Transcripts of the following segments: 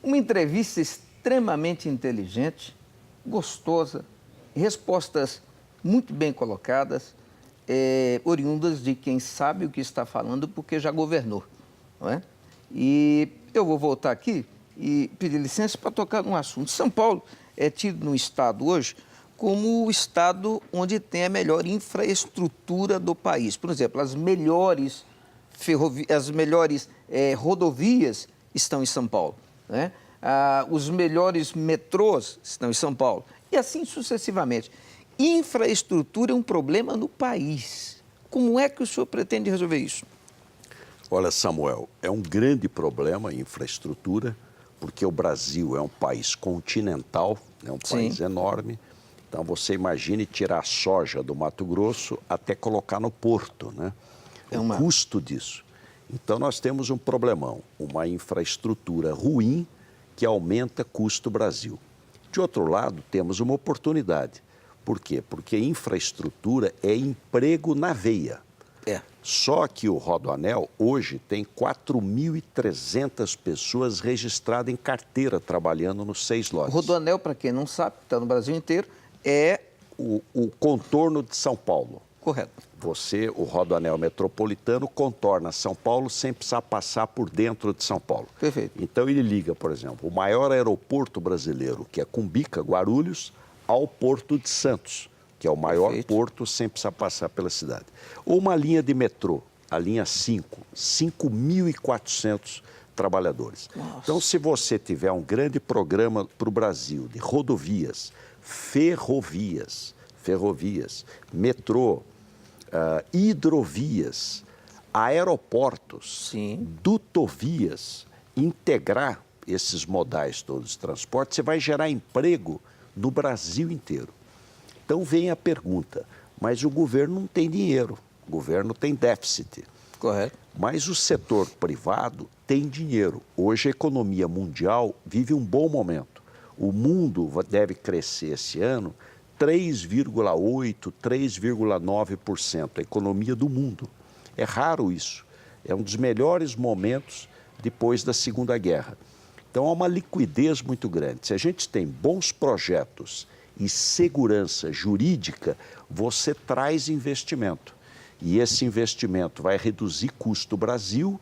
Uma entrevista extremamente inteligente, gostosa, respostas muito bem colocadas, oriundas de quem sabe o que está falando porque já governou, não é? E eu vou voltar aqui e pedir licença para tocar num assunto. São Paulo é tido no estado hoje como o estado onde tem a melhor infraestrutura do país. Por exemplo, as melhores rodovias estão em São Paulo, né? Os melhores metrôs estão em São Paulo, e assim sucessivamente. Infraestrutura é um problema no país. Como é que o senhor pretende resolver isso? Olha, Samuel, é um grande problema a infraestrutura, porque o Brasil é um país continental, é um país enorme. Então, você imagine tirar a soja do Mato Grosso até colocar no porto, né? O custo disso. Então, nós temos um problemão, uma infraestrutura ruim que aumenta custo Brasil. De outro lado, temos uma oportunidade. Por quê? Porque infraestrutura é emprego na veia. Só que o Rodoanel hoje tem 4.300 pessoas registradas em carteira trabalhando nos 6 lotes. O Rodoanel, para quem não sabe, está no Brasil inteiro, é o contorno de São Paulo. Correto. O Rodoanel metropolitano contorna São Paulo sem precisar passar por dentro de São Paulo. Perfeito. Então ele liga, por exemplo, o maior aeroporto brasileiro, que é Cumbica, Guarulhos, ao Porto de Santos, que é o maior porto sem precisar passar pela cidade. Ou uma linha de metrô, a linha 5, 5.400 trabalhadores. Nossa. Então, se você tiver um grande programa para o Brasil de rodovias, ferrovias, metrô, hidrovias, aeroportos, dutovias, integrar esses modais todos de transporte, você vai gerar emprego no Brasil inteiro. Então vem a pergunta, mas o governo não tem dinheiro, o governo tem déficit. Correto. Mas o setor privado tem dinheiro. Hoje a economia mundial vive um bom momento. O mundo deve crescer esse ano 3,8%, 3,9%, a economia do mundo. É raro isso. É um dos melhores momentos depois da Segunda Guerra. Então há uma liquidez muito grande. Se a gente tem bons projetos e segurança jurídica, você traz investimento. E esse investimento vai reduzir custo Brasil,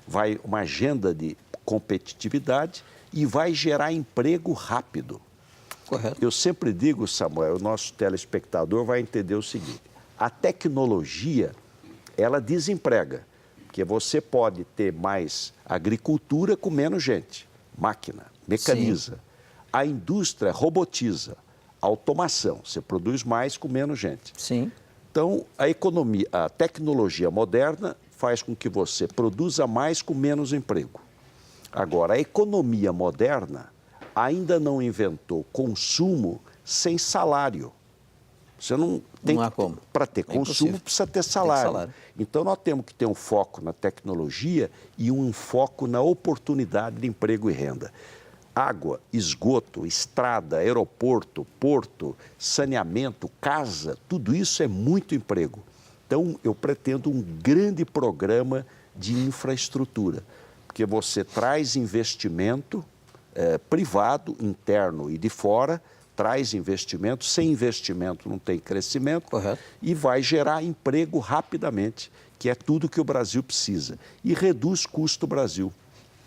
vai uma agenda de competitividade e vai gerar emprego rápido. Correto. Eu sempre digo, Samuel, o nosso telespectador vai entender o seguinte: a tecnologia, ela desemprega, porque você pode ter mais agricultura com menos gente, máquina, mecaniza. A indústria robotiza, automação, você produz mais com menos gente. Então, a tecnologia moderna faz com que você produza mais com menos emprego. Agora, a economia moderna ainda não inventou consumo sem salário. Você não tem como. Para ter consumo, precisa ter salário. Então, nós temos que ter um foco na tecnologia e um foco na oportunidade de emprego e renda. Água, esgoto, estrada, aeroporto, porto, saneamento, casa, tudo isso é muito emprego. Então, eu pretendo um grande programa de infraestrutura, porque você traz investimento privado, interno e de fora, traz investimento, sem investimento não tem crescimento. Correto. E vai gerar emprego rapidamente, que é tudo que o Brasil precisa, e reduz custo Brasil.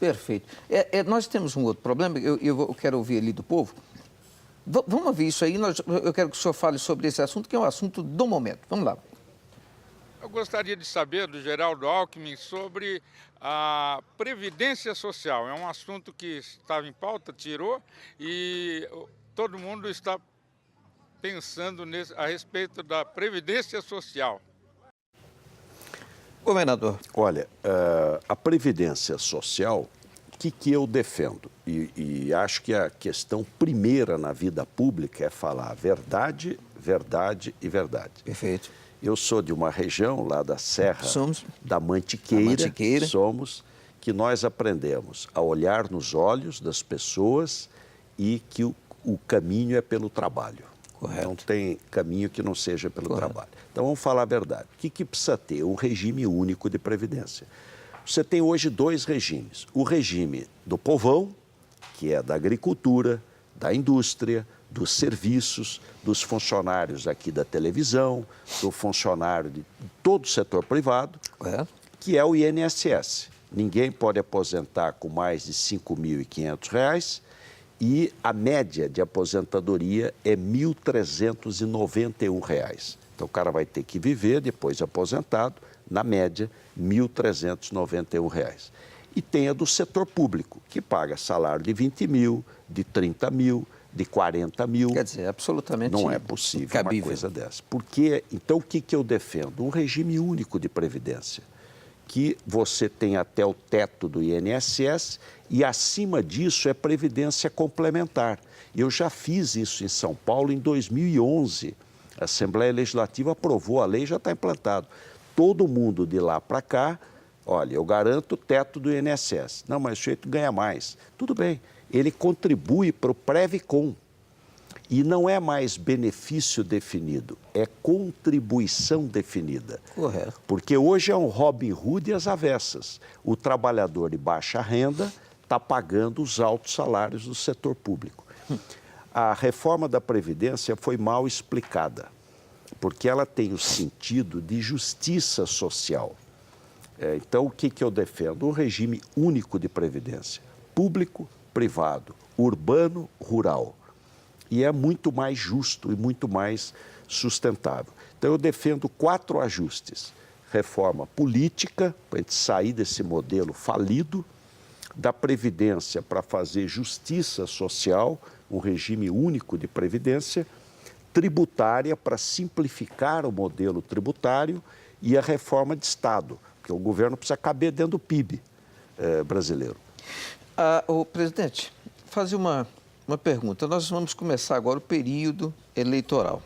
Perfeito. Nós temos um outro problema, eu quero ouvir ali do povo. Vamos ouvir isso aí, eu quero que o senhor fale sobre esse assunto, que é um assunto do momento. Vamos lá. Eu gostaria de saber do Geraldo Alckmin sobre a Previdência Social. É um assunto que estava em pauta, tirou, e todo mundo está pensando a respeito da Previdência Social. Governador. Olha, a Previdência Social, o que eu defendo? E acho que a questão primeira na vida pública é falar verdade, verdade e verdade. Perfeito. Eu sou de uma região lá da Serra da Mantiqueira, que nós aprendemos a olhar nos olhos das pessoas e que o caminho é pelo trabalho. Correto. Não tem caminho que não seja pelo trabalho. Então, vamos falar a verdade. O que precisa ter? Um regime único de previdência. Você tem hoje 2 regimes. O regime do povão que é da agricultura, da indústria, dos serviços, dos funcionários aqui da televisão, do funcionário de todo o setor privado, que é o INSS. Ninguém pode aposentar com mais de R$ 5.500 e a média de aposentadoria é R$ 1.391. Então, o cara vai ter que viver, depois de aposentado, na média, R$ 1.391. E tem a do setor público, que paga salário de 20 mil, de 30 mil, de 40 mil. Quer dizer, absolutamente não é possível incabível. Uma coisa dessa. Porque, então, o que eu defendo? Um regime único de previdência, que você tem até o teto do INSS e, acima disso, é previdência complementar. Eu já fiz isso em São Paulo em 2011. A Assembleia Legislativa aprovou a lei e já está implantado. Todo mundo de lá para cá, olha, eu garanto o teto do INSS. Não, mas o sujeito ganha mais. Tudo bem, ele contribui para o Previcom. E não é mais benefício definido, é contribuição definida. Correto. Porque hoje é um Robin Hood e as avessas. O trabalhador de baixa renda está pagando os altos salários do setor público. A reforma da Previdência foi mal explicada, porque ela tem o sentido de justiça social. Então, o que eu defendo? Um regime único de previdência, público, privado, urbano, rural. E é muito mais justo e muito mais sustentável. Então, eu defendo 4 ajustes. Reforma política, para a gente sair desse modelo falido, da Previdência para fazer justiça social, um regime único de previdência, tributária para simplificar o modelo tributário e a reforma de Estado, porque o governo precisa caber dentro do PIB brasileiro. Presidente, fazer uma pergunta. Nós vamos começar agora o período eleitoral.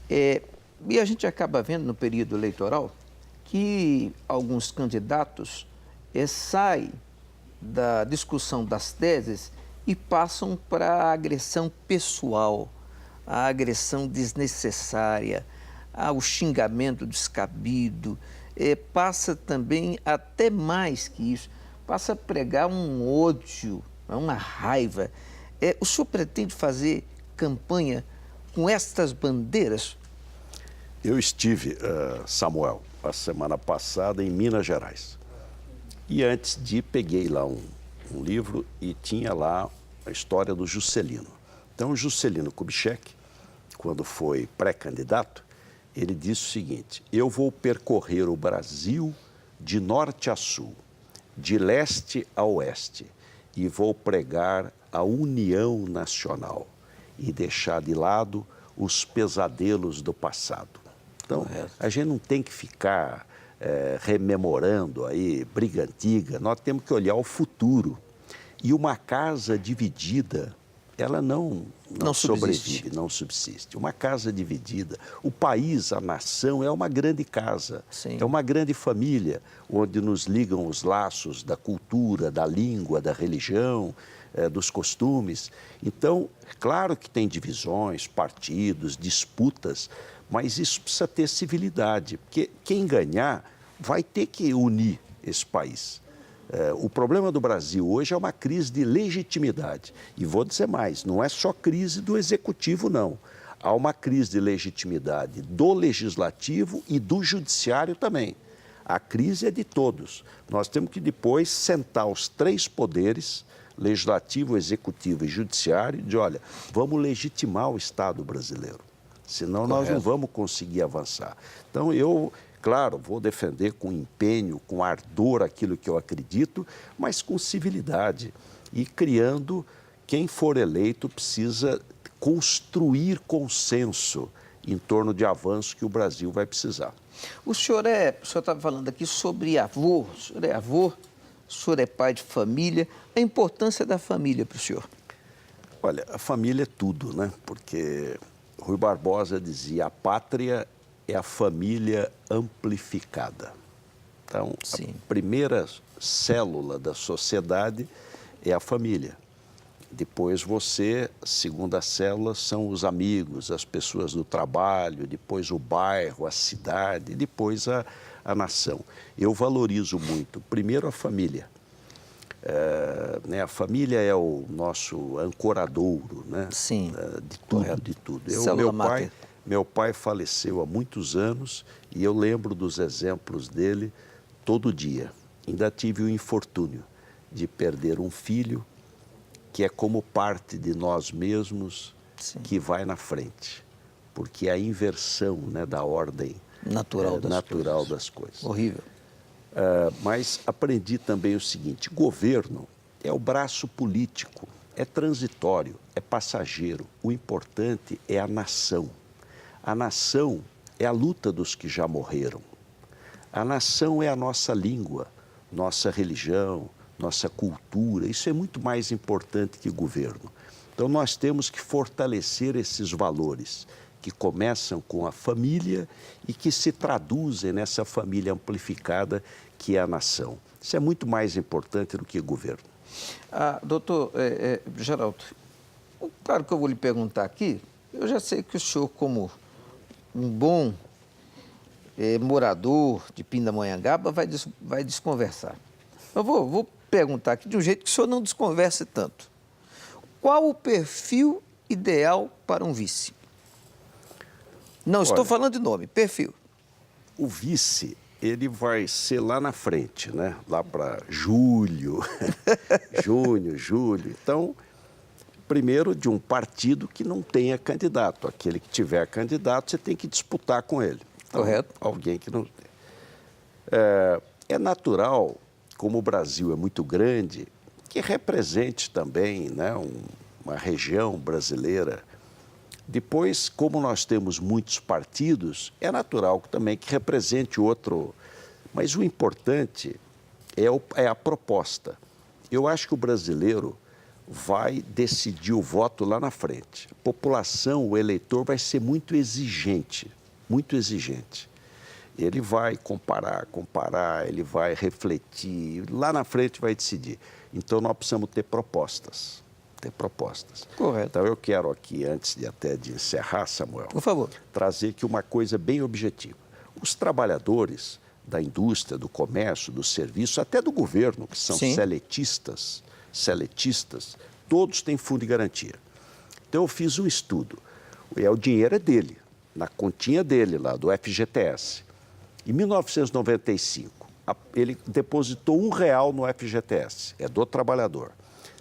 E a gente acaba vendo no período eleitoral que alguns candidatos saem da discussão das teses e passam para a agressão pessoal, a agressão desnecessária, o xingamento descabido, passa também até mais que isso, passa a pregar um ódio, uma raiva. O senhor pretende fazer campanha com estas bandeiras? Eu estive, Samuel, a semana passada em Minas Gerais. E antes de ir, peguei lá um livro e tinha lá a história do Juscelino. Então, o Juscelino Kubitschek, quando foi pré-candidato, ele disse o seguinte: eu vou percorrer o Brasil de norte a sul, de leste a oeste, e vou pregar a união nacional e deixar de lado os pesadelos do passado. Então, a gente não tem que ficar rememorando aí briga antiga, nós temos que olhar o futuro. E uma casa dividida, ela não sobrevive, não subsiste. Uma casa dividida, o país, a nação, é uma grande casa, Sim. É uma grande família, onde nos ligam os laços da cultura, da língua, da religião, dos costumes. Então, claro que tem divisões, partidos, disputas, mas isso precisa ter civilidade, porque quem ganhar vai ter que unir esse país. O problema do Brasil hoje é uma crise de legitimidade. E vou dizer mais, não é só crise do executivo, não. Há uma crise de legitimidade do legislativo e do judiciário também. A crise é de todos. Nós temos que depois sentar os 3 poderes, legislativo, executivo e judiciário, e dizer, olha, vamos legitimar o Estado brasileiro. Senão nós não vamos conseguir avançar. Então, eu, claro, vou defender com empenho, com ardor aquilo que eu acredito, mas com civilidade. E criando, quem for eleito precisa construir consenso em torno de avanço que o Brasil vai precisar. O senhor estava falando aqui sobre avô, o senhor é avô, o senhor é pai de família, a importância da família para o senhor? Olha, a família é tudo, né? Porque Rui Barbosa dizia, a pátria é a família amplificada. Então, Sim. A primeira célula da sociedade é a família. Depois você, a segunda célula, são os amigos, as pessoas do trabalho, depois o bairro, a cidade, depois a nação. Eu valorizo muito, primeiro, a família. né, a família é o nosso ancoradouro, né? Sim, De tudo, correto. de tudo. Célula máter. Meu pai faleceu há muitos anos e eu lembro dos exemplos dele todo dia. Ainda tive o infortúnio de perder um filho que é como parte de nós mesmos, Sim. que vai na frente, porque é a inversão, né, da ordem Natural das coisas. Horrível. Mas aprendi também o seguinte: governo é o braço político, é transitório, é passageiro. O importante é a nação. A nação é a luta dos que já morreram. A nação é a nossa língua, nossa religião, nossa cultura. Isso é muito mais importante que governo. Então nós temos que fortalecer esses valores que começam com a família e que se traduzem nessa família amplificada que é a nação. Isso é muito mais importante do que governo. Doutor Geraldo, claro que eu vou lhe perguntar aqui, eu já sei que o senhor, como um bom morador de Pindamonhangaba, vai desconversar. Eu vou perguntar aqui de um jeito que o senhor não desconverse tanto. Qual o perfil ideal para um vice? Não, estou falando de nome, perfil. O vice, ele vai ser lá na frente, né? Lá para julho, junho, julho. Então, primeiro de um partido que não tenha candidato. Aquele que tiver candidato, você tem que disputar com ele. Então, correto. Alguém que não tem. É natural, como o Brasil é muito grande, que represente também, né, uma região brasileira. Depois, como nós temos muitos partidos, é natural também que represente outro. Mas o importante é a proposta. Eu acho que o brasileiro vai decidir o voto lá na frente. A população, o eleitor, vai ser muito exigente, muito exigente. Ele vai comparar, ele vai refletir, lá na frente vai decidir. Então, nós precisamos ter propostas. Correto. Então, eu quero aqui, antes de encerrar, Samuel, por favor, trazer aqui uma coisa bem objetiva. Os trabalhadores da indústria, do comércio, do serviço, até do governo, que são seletistas, todos têm fundo de garantia. Então, eu fiz um estudo. O dinheiro é dele, na continha dele lá, do FGTS. Em 1995, ele depositou R$1 no FGTS, é do trabalhador.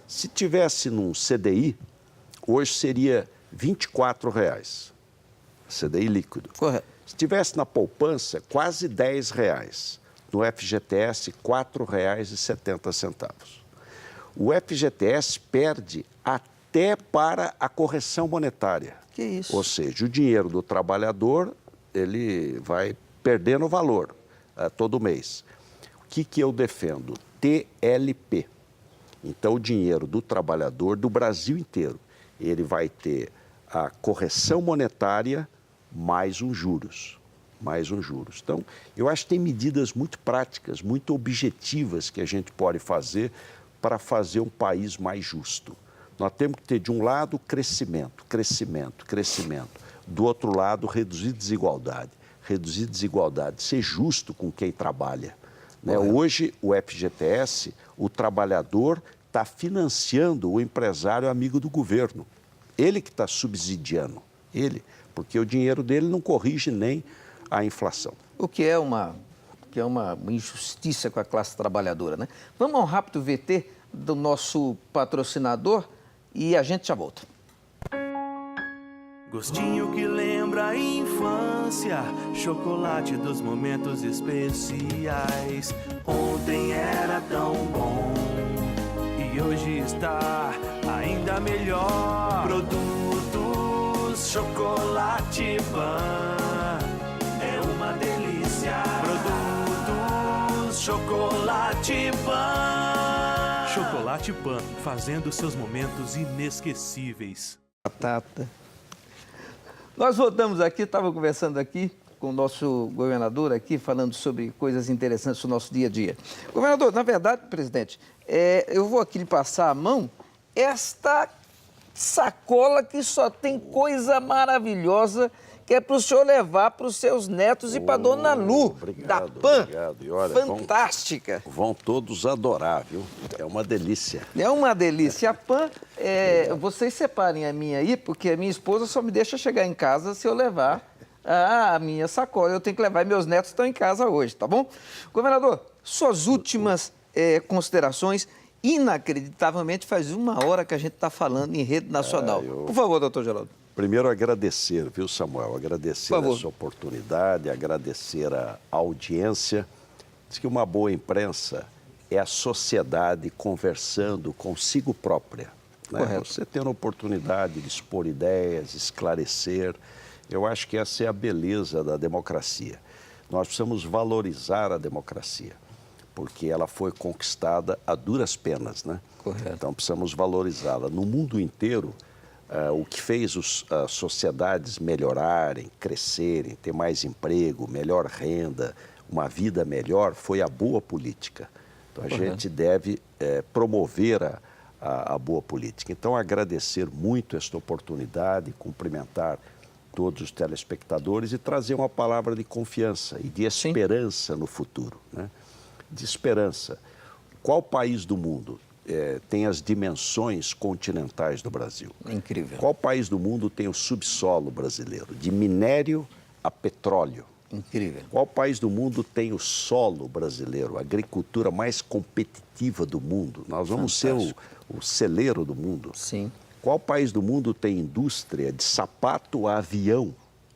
Se tivesse num CDI, hoje seria R$24, CDI líquido. correto. Se tivesse na poupança, quase R$10. No FGTS, R$4,70. O FGTS perde até para a correção monetária. Que isso? Ou seja, o dinheiro do trabalhador, ele vai perdendo valor todo mês. O que eu defendo? TLP. Então, o dinheiro do trabalhador do Brasil inteiro, ele vai ter a correção monetária mais uns juros. Então, eu acho que tem medidas muito práticas, muito objetivas que a gente pode fazer para fazer um país mais justo. Nós temos que ter, de um lado, crescimento. Do outro lado, reduzir desigualdade, ser justo com quem trabalha. Né? Hoje, o FGTS, o trabalhador está financiando o empresário amigo do governo. Ele que está subsidiando, porque o dinheiro dele não corrige nem a inflação. O que é uma injustiça com a classe trabalhadora, né? Vamos a um rápido VT do nosso patrocinador e a gente já volta. Gostinho que lembra a infância, chocolate dos momentos especiais. Ontem era tão bom e hoje está ainda melhor. Produtos Chocolate Pan, é uma delícia. Produtos Chocolate Pan. Chocolate Pan, fazendo seus momentos inesquecíveis. Batata. Nós voltamos aqui, estava conversando aqui com o nosso governador aqui, falando sobre coisas interessantes do nosso dia a dia. Governador, na verdade, presidente, eu vou aqui lhe passar a mão esta sacola que só tem coisa maravilhosa que é para o senhor levar para os seus netos e para a dona Lu, obrigado, da PAN. obrigado. E olha, fantástica. Vão todos adorar, viu? É uma delícia. É uma delícia. A PAN, vocês separem a minha aí, porque a minha esposa só me deixa chegar em casa se eu levar a minha sacola. Eu tenho que levar e meus netos estão em casa hoje, tá bom? Governador, suas últimas considerações. Inacreditavelmente, faz 1 hora que a gente está falando em rede nacional. Por favor, doutor Geraldo. Primeiro, agradecer, viu, Samuel? Agradecer Por favor. essa oportunidade, agradecer a audiência. Diz que uma boa imprensa é a sociedade conversando consigo própria. Né? Correto. Você tendo a oportunidade de expor ideias, esclarecer. Eu acho que essa é a beleza da democracia. Nós precisamos valorizar a democracia, porque ela foi conquistada a duras penas, né? Correto. Então precisamos valorizá-la. No mundo inteiro, o que fez as sociedades melhorarem, crescerem, ter mais emprego, melhor renda, uma vida melhor, foi a boa política. Então a gente deve promover a boa política. Então agradecer muito esta oportunidade, cumprimentar todos os telespectadores e trazer uma palavra de confiança e de esperança no futuro, né? De esperança. Qual país do mundo tem as dimensões continentais do Brasil? Incrível. Qual país do mundo tem o subsolo brasileiro, de minério a petróleo? Incrível. Qual país do mundo tem o solo brasileiro, a agricultura mais competitiva do mundo? Nós vamos ser o celeiro do mundo. Sim. Qual país do mundo tem indústria de sapato a avião?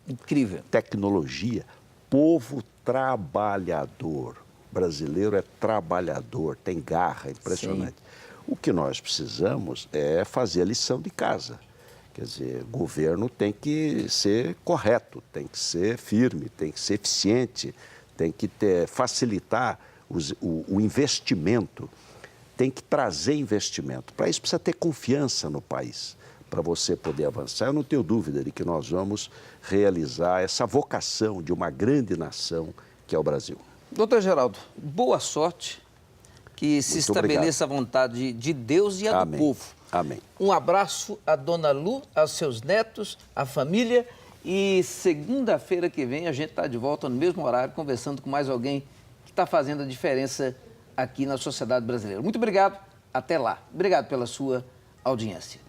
Incrível. Tecnologia, povo trabalhador. Brasileiro é trabalhador, tem garra, impressionante. Sim. O que nós precisamos é fazer a lição de casa. Quer dizer, o governo tem que ser correto, tem que ser firme, tem que ser eficiente, tem que facilitar o investimento, tem que trazer investimento. Para isso precisa ter confiança no país, para você poder avançar. Eu não tenho dúvida de que nós vamos realizar essa vocação de uma grande nação que é o Brasil. Doutor Geraldo, boa sorte, que se estabeleça a vontade de Deus e a do povo. Amém. Um abraço à dona Lu, aos seus netos, à família, e segunda-feira que vem a gente está de volta no mesmo horário, conversando com mais alguém que está fazendo a diferença aqui na sociedade brasileira. Muito obrigado, até lá. Obrigado pela sua audiência.